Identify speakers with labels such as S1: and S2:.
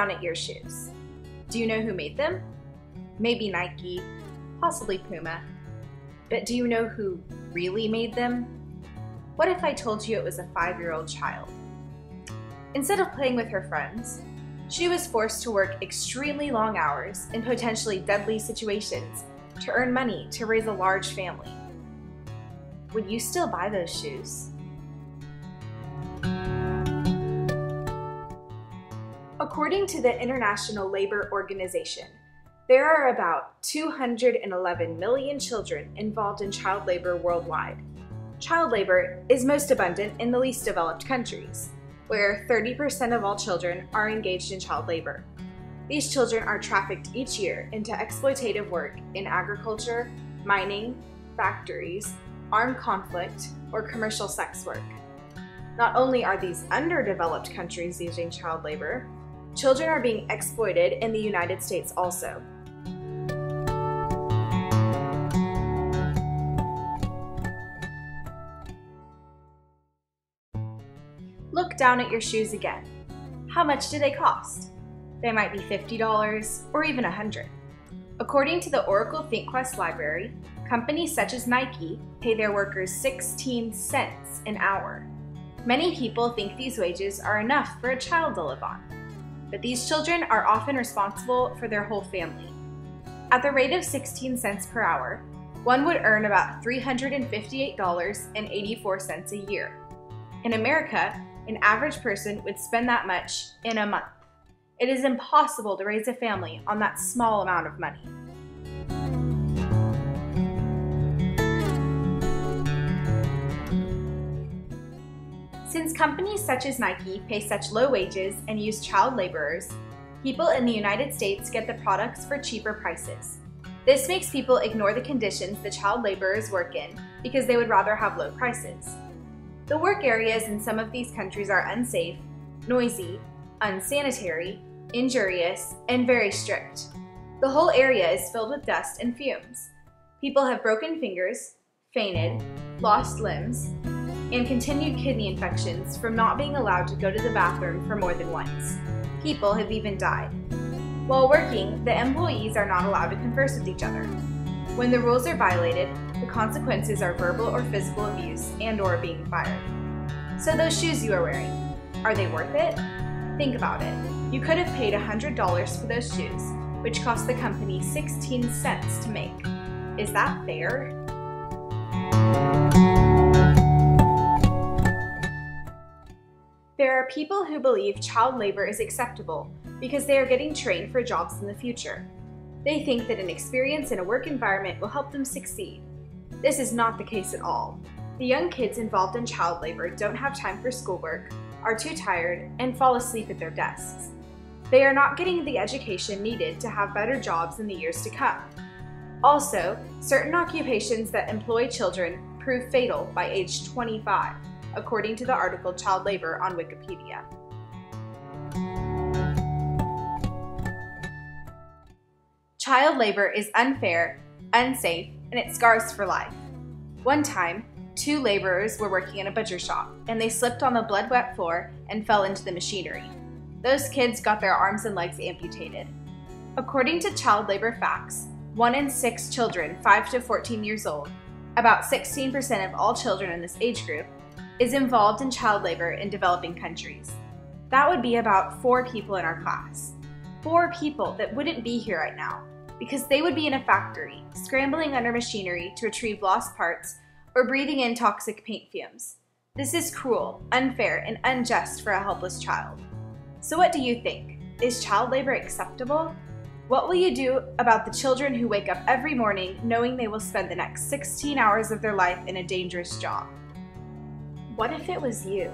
S1: down at your shoes. Do you know who made them? Maybe Nike, possibly Puma. But do you know who really made them? What if I told you it was a 5-year-old child? Instead of playing with her friends, she was forced to work extremely long hours in potentially deadly situations to earn money to raise a large family. Would you still buy those shoes? According to the International Labor Organization, there are about 211 million children involved in child labor worldwide. Child labor is most abundant in the least developed countries, where 30% of all children are engaged in child labor. These children are trafficked each year into exploitative work in agriculture, mining, factories, armed conflict, or commercial sex work. Not only are these underdeveloped countries using child labor, children are being exploited in the United States also. Look down at your shoes again. How much do they cost? They might be $50 or even $100. According to the Oracle ThinkQuest library, companies such as Nike pay their workers 16 cents an hour. Many people think these wages are enough for a child to live on, but these children are often responsible for their whole family. At the rate of 16 cents per hour, one would earn about $358.84 a year. In America, an average person would spend that much in a month. It is impossible to raise a family on that small amount of money. Since companies such as Nike pay such low wages and use child laborers, people in the United States get the products for cheaper prices. This makes people ignore the conditions the child laborers work in because they would rather have low prices. The work areas in some of these countries are unsafe, noisy, unsanitary, injurious, and very strict. The whole area is filled with dust and fumes. People have broken fingers, fainted, lost limbs, and continued kidney infections from not being allowed to go to the bathroom for more than once. People have even died. While working, the employees are not allowed to converse with each other. When the rules are violated, the consequences are verbal or physical abuse and/or being fired. So those shoes you are wearing, are they worth it? Think about it. You could have paid $100 for those shoes, which cost the company 16 cents to make. Is that fair? There are people who believe child labor is acceptable because they are getting trained for jobs in the future. They think that an experience in a work environment will help them succeed. This is not the case at all. The young kids involved in child labor don't have time for schoolwork, are too tired, and fall asleep at their desks. They are not getting the education needed to have better jobs in the years to come. Also, certain occupations that employ children prove fatal by age 25, according to the article Child Labor on Wikipedia. Child labor is unfair, unsafe, and it scars for life. One time, 2 laborers were working in a butcher shop, and they slipped on the blood-wet floor and fell into the machinery. Those kids got their arms and legs amputated. According to child labor facts, 1 in 6 children 5 to 14 years old, about 16% of all children in this age group, is involved in child labor in developing countries. That would be about 4 people in our class. 4 people that wouldn't be here right now because they would be in a factory, scrambling under machinery to retrieve lost parts or breathing in toxic paint fumes. This is cruel, unfair, and unjust for a helpless child. So what do you think? Is child labor acceptable? What will you do about the children who wake up every morning knowing they will spend the next 16 hours of their life in a dangerous job? What if it was you?